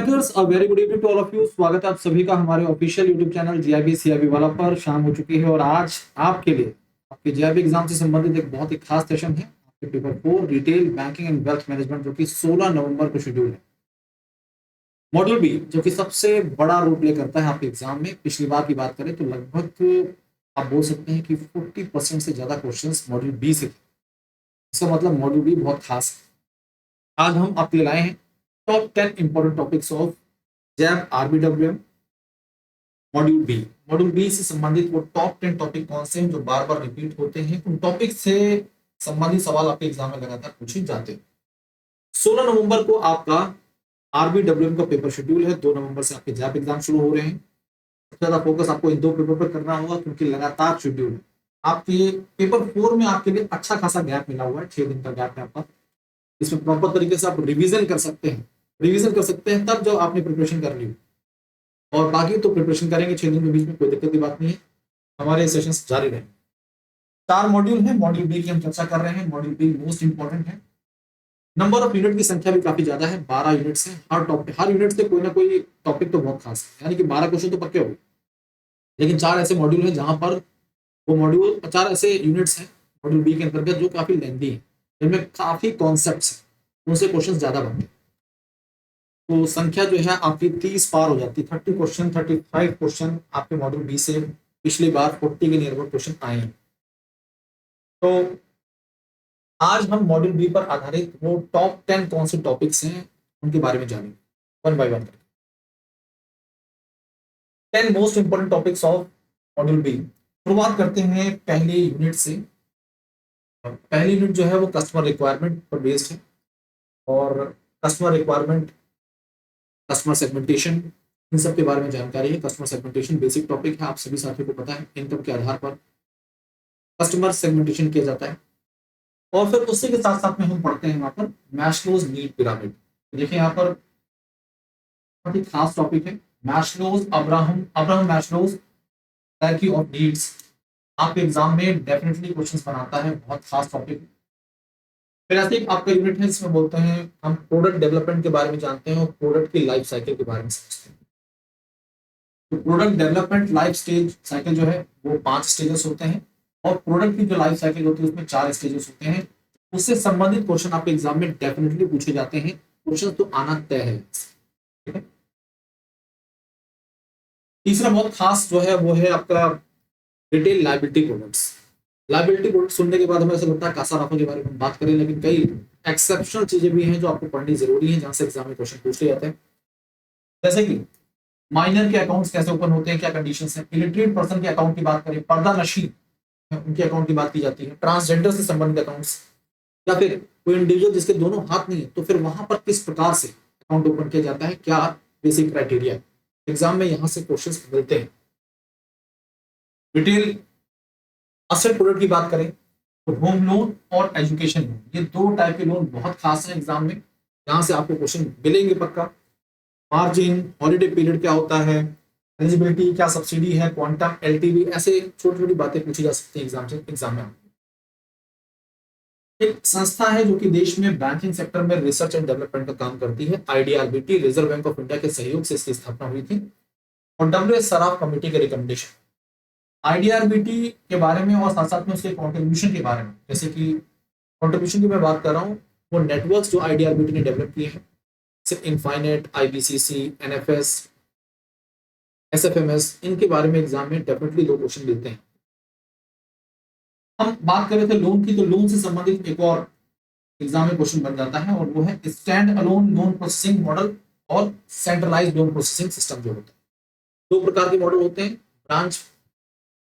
Bankers a very good evening to all of you. स्वागत है आप सभी का हमारे official YouTube channel GIB CIB वाला पर। शाम हो चुकी है और आज आपके लिए आपके जीआईबी एग्जाम से संबंधित एक बहुत ही खास सेशन है, आपके paper 4 retail banking and wealth management, जो कि 16 नवंबर को शेड्यूल है। मॉड्यूल बी जो कि सबसे बड़ा रोल प्ले करता है आपके एग्जाम में। पिछली बार की बात करें तो लगभग आप बोल सकते हैं कि 40% से ज्यादा क्वेश्चन मॉड्यूल बी से थे। इसका मतलब मॉड्यूल बी बहुत खास है। आज हम आपके लिए लाए हैं top 10 important topics of JAIIB RBWM module B. Module B से संबंधित वो टॉप 10 टॉपिक कौन से हैं जो बार बार रिपीट होते हैं, उन टॉपिक से संबंधित सवाल आपके एग्जाम में लगातार पूछे जाते हैं। 16 नवंबर को आपका आरबीडब्ल्यूएम का पेपर शेड्यूल है। 2 नवंबर से आपके जैप एग्जाम शुरू हो रहे हैं। सबसे ज्यादा फोकस आपको इन दो पेपर पर करना होगा क्योंकि लगातार शेड्यूल है। आपके पेपर 4 में आपके लिए अच्छा खासा गैप मिला हुआ है, 6 दिन का गैप है आपका। इसमें प्रॉपर तरीके से आप रिवीजन कर सकते हैं। रिवीजन कर सकते हैं तब जब आपने प्रिपरेशन कर ली हो, और बाकी तो प्रिपरेशन करेंगे 6 दिन के बीच में, कोई दिक्कत की बात नहीं है। हमारे सेशन जारी रहेंगे। 4 मॉड्यूल है। मॉड्यूल बी की हम चर्चा कर रहे हैं। मॉड्यूल बी मोस्ट इंपॉर्टेंट है। नंबर ऑफ यूनिट की संख्या भी काफी ज्यादा है, 12 यूनिट्स है। हर टॉपिक, हर यूनिट से कोई ना कोई टॉपिक तो बहुत खास है, यानी कि 12 क्वेश्चन तो पक्के हो गए। लेकिन 4 ऐसे मॉड्यूल है जहां पर वो मॉड्यूल 4 ऐसे यूनिट्स हैं मॉड्यूल बी के अंतर्गत जो काफी लेंथी है, जिनमें काफी कॉन्सेप्ट्स हैं, उनसे क्वेश्चन ज्यादा बनते हैं। तो संख्या जो है आपकी 30 पार हो जाती है। 30 क्वेश्चन, 35 क्वेश्चन आपके मॉड्यूल बी से पिछली बार 40 के नियर अबाउट क्वेश्चन आए हैं। तो आज हम मॉड्यूल बी पर आधारित वो टॉप 10 कौन से टॉपिक्स हैं उनके बारे में जानेंगे one by one. 10 most important topics of module B. शुरुआत करते हैं पहली यूनिट से। पहली यूनिट जो है वो कस्टमर रिक्वायरमेंट पर बेस्ड है, और कस्टमर रिक्वायरमेंट, कस्टमर सेगमेंटेशन, इन सब के बारे में जानकारी है। कस्टमर सेगमेंटेशन बेसिक टॉपिक है, आप सभी साथियों को पता है। इनकम के आधार पर कस्टमर सेगमेंटेशन किया जाता है। और फिर उसी के साथ साथ में हम पढ़ते हैं वहां पर मैस्लोज नीड पिरामिड। देखिए यहाँ पर बहुत ही खास टॉपिक है, Maslow's Abraham Abraham Maslow's hierarchy of needs. आपके एग्जाम में डेफिनेटली क्वेश्चंस बनाता है, बहुत खास टॉपिक। फिर ऐसे एक आपका यूनिट है जिसमें बोलते हैं हम प्रोडक्ट डेवलपमेंट के बारे में जानते हैं और प्रोडक्ट की लाइफ साइकिल के बारे में समझते हैं। तो product development life stage cycle जो है वो 5 स्टेजेस होते हैं, और प्रोडक्ट की जो लाइफ साइकिल होती है उसमें 4 स्टेजेस होते हैं। उससे संबंधित क्वेश्चन आपके एग्जाम में डेफिनेटली पूछे जाते हैं। क्वेश्चन तो आना तय है, ठीक है। तीसरा बहुत खास जो है वो है आपका retail liability products. Liability product सुनने के बाद हमें ऐसा लगता है कासा राफों के बारे में बात करें, लेकिन कई एक्सेप्शनल चीजें भी हैं जो आपको पढ़नी जरूरी है, जहां से एग्जाम में क्वेश्चन पूछे जाते हैं। जैसे कि माइनर के अकाउंट्स कैसे ओपन होते हैं, क्या कंडीशंस हैं। इलिटरेट पर्सन के अकाउंट की बात करें, पर्दा नशी उनके अकाउंट की बात की जाती है। ट्रांसजेंडर से संबंधित अकाउंट्स, या फिर कोई इंडिविजुअल जिसके दोनों हाथ नहीं है, तो फिर वहां पर किस प्रकार से अकाउंट ओपन किया जाता है, क्या बेसिक क्राइटेरिया। एग्जाम में यहां से क्वेश्चंस मिलते हैं। डिटेल असेट प्रोडक्ट की बात करें तो होम लोन और एजुकेशन लोन, ये 2 टाइप के लोन बहुत खास है एग्जाम में, यहां से आपको क्वेश्चन मिलेंगे पक्का। मार्जिन, हॉलीडे पीरियड क्या होता है, एलिजिबिलिटी, क्या सब्सिडी है, क्वांटम, एलटीवी, ऐसे छोटी छोटी बातें पूछी जा सकती है एग्जाम में। एक संस्था है जो कि देश में बैंकिंग सेक्टर में रिसर्च एंड डेवलपमेंट का काम करती है, आईडीआरबीटी, रिजर्व बैंक ऑफ इंडिया के सहयोग से इसकी स्थापना हुई थी, और डब्ल्यू सराफ कमेटी के रिकमेंडेशन। आईडीआरबीटी के बारे में और साथ साथ में उसके कॉन्ट्रीब्यूशन के बारे में, जैसे कि कॉन्ट्रीब्यूशन की मैं बात कर रहा हूँ, वो नेटवर्क्स जो आईडीआरबीटी ने डेवलप किए हैं, जैसे इनफाइनेट, आईबीसीसी, एनएफएस, एसएफएमएस, इनके बारे में एग्जाम में डेफिनेटली 2 क्वेश्चन मिलते हैं। हम बात कर रहे थे लोन की, तो लोन से संबंधित एक और एग्जाम में क्वेश्चन बन जाता है, और वो है stand alone loan processing model और सेंट्रलाइज्ड लोन प्रोसेसिंग सिस्टम जो होता है। 2 प्रकार के मॉडल होते हैं। ब्रांच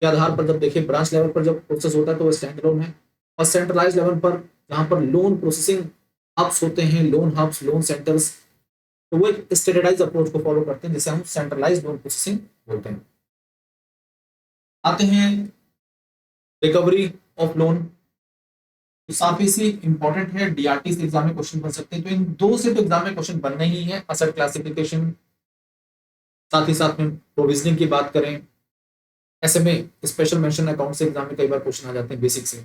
के आधार पर जब देखिए, ब्रांच लेवल पर जब प्रोसेस होता है तो वो स्टैंड अलोन है, और सेंट्रलाइज्ड लेवल पर जहां पर लोन प्रोसेसिंग हब्स होते हैं, लोन हब्स, लोन सेंटर्स, तो वो एक स्टैंडर्डाइज्ड अप्रोच को फॉलो करते हैं, जिसे हम सेंट्रलाइज्ड लोन प्रोसेसिंग बोलते हैं। आते हैं रिकवरी ऑफ लोन, तो काफी सी इंपॉर्टेंट है, डीआरटी से एग्जाम में क्वेश्चन बन सकते हैं। तो इन 2 से तो एग्जाम में क्वेश्चन बनने ही है। असेट क्लासिफिकेशन, साथ ही साथ में प्रोविजनिंग की बात करें, एसएमए, स्पेशल मेंशन अकाउंट से एग्जाम में कई बार क्वेश्चन आ जाते हैं बेसिक से।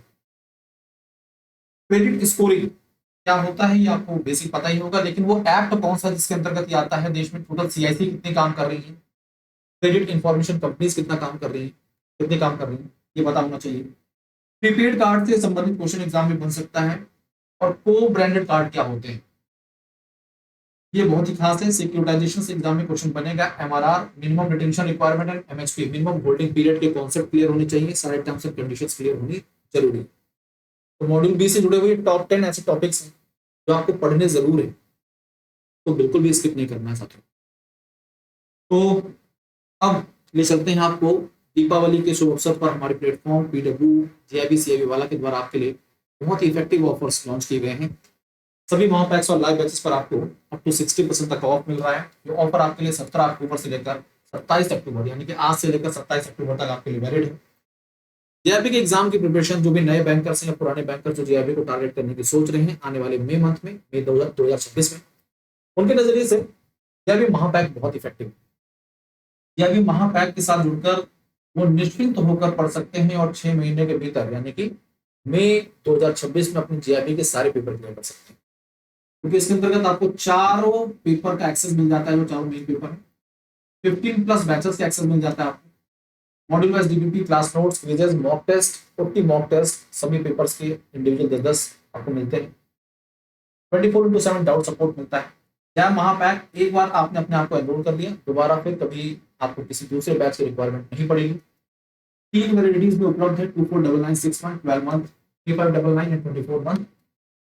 क्रेडिट स्कोरिंग, क्या होता है ये आपको बेसिक पता ही होगा, लेकिन वो एक्ट कौन सा जिसके अंतर्गत ये आता है, देश में टोटल सीआईसी कितने काम कर रही है, क्रेडिट इंफॉर्मेशन कंपनीज कितना काम कर रही है, कितने काम कर रही है, ये पता होना चाहिए। प्रीपेड कार्ड से संबंधित क्वेश्चन एग्जाम में बन सकता है। और को ब्रांडेड कार्ड क्या होते हैं, ये बहुत ही खास है। सिक्योरिटाइजेशन से एग्जाम में क्वेश्चन बनेगा। MRR, minimum retention requirement and MHP, minimum holding period के कॉन्सेप्ट क्लियर होने चाहिए, सारे टर्म्स एंड कंडीशंस क्लियर होनी जरूरी है। तो मॉड्यूल बी से जुड़े हुए टॉप 10 ऐसे टॉपिक्स हैं जो आपको पढ़ने जरूर है, तो बिल्कुल भी स्किप नहीं करना है साथियों। तो अब ले चलते हैं आपको दीपावली के शुभ अवसर पर हमारे प्लेटफॉर्म पीडब्ल्यू जेआईबी सीआईबी वाला के द्वारा आपके लिए बहुत ही इफेक्टिव ऑफर्स लॉन्च किए गए हैं। सभी महापैक्स और लाइव बैचेस पर आपको अप टू 60% तक ऑफ मिल रहा है। ये ऑफर आपके लिए 17 अक्टूबर से लेकर 27 अक्टूबर, यानी कि आज से लेकर 27 अक्टूबर तक आपके लिए वैलिड है। जेआईबी के एग्जाम की प्रिपरेशन जो भी नए बैंकर्स हैं या पुराने बैंकर जो जेआईबी को टारगेट करने की सोच रहे हैं आने वाले मई मंथ में, मई 2026 में, उनके नजरिए से जेआईबी महापैक बहुत इफेक्टिव है। जेआईबी महापैक के साथ जुड़कर वो निश्चिंत होकर पढ़ सकते हैं और 6 महीने के भीतर यानी कि मई 2026 में अपने जेआईबी के सारे पेपर क्लियर कर सकते हैं, क्योंकि इसके अंतर्गत आपको चारों पेपर का एक्सेस मिल जाता है, जो चारों मेन पेपर है। 15 प्लस बैचेस का एक्सेस मिल जाता है आपको। Module wise DBP, class notes, quizzes, mock test, 40 mock test, सभी पेपर्स के इंडिविजुअल 10-10 आपको मिलते हैं। 24/7 डाउट सपोर्ट मिलता है। क्या महापैक एक बार आपने अपने आप को एनरोल कर लिया, दोबारा फिर कभी आपको किसी दूसरे बैच की रिक्वायरमेंट नहीं पड़ेगी। 3 वैलिडिटीज में उपलब्ध है, 2499, 6 मंथ, 12 मंथ, 3599 एंड 24 मंथ,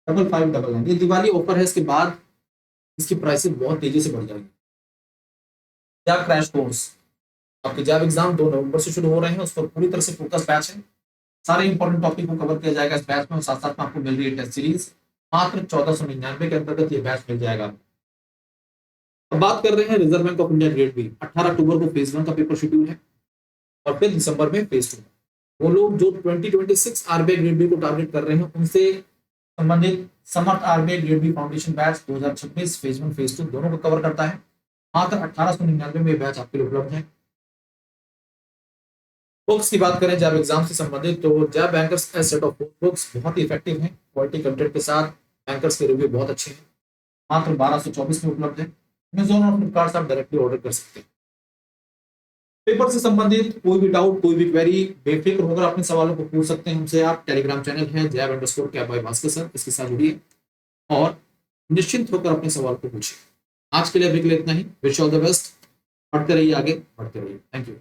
5599। ये दिवाली ऑफर है, इसके बाद इसकी प्राइसेस बहुत तेजी से बढ़ जाएगी। जैब क्रैश कोर्स, आपके जैब एग्जाम 2 नवंबर से शुरू हो रहे हैं, उस पर पूरी तरह से फोकस बैच है। सारे इंपॉर्टेंट टॉपिक को कवर किया जाएगा इस बैच में, और साथ साथ में आपको मिल रही है टेस्ट सीरीज। मात्र 1499 के अंतर्गत ये बैच मिल जाएगा। अब बात कर रहे हैं Reserve Bank of India grade B. 18 अक्टूबर को फेज 1 का पेपर शेड्यूल है और फिर दिसंबर में फेज 2। वो लोग जो 2026 आरबीआई ग्रेड बी को टारगेट कर रहे हैं, उनसे संबंधित Samarth RBI grade B foundation batch 2026 phase 1 phase 2 दोनों को कवर करता है। मात्र 1899 में बैच आपके लिए उपलब्ध है। बुक्स की बात करें जैब एग्जाम से संबंधित, तो JAIIB bankers edge set of books बहुत ही इफेक्टिव हैं, क्वालिटी कंटेंट के साथ। बैंकर्स के रिव्यू बहुत अच्छे हैं। मात्र 1224 में उपलब्ध है। अमेजोन और फ्लिपकार्ट से आप डायरेक्टली ऑर्डर कर सकते हैं। पेपर से संबंधित कोई भी डाउट, कोई भी क्वेरी, बेफिक्र होकर अपने सवालों को पूछ सकते हैं हमसे आप। टेलीग्राम चैनल है जैब_कैब बाय भास्कर सर, इसके साथ जुड़िए और निश्चिंत होकर अपने सवाल को पूछिए। आज के लिए अभी के लिए इतना ही। Wish all the best. पढ़ते रहिए, आगे बढ़ते रहिए। Thank you.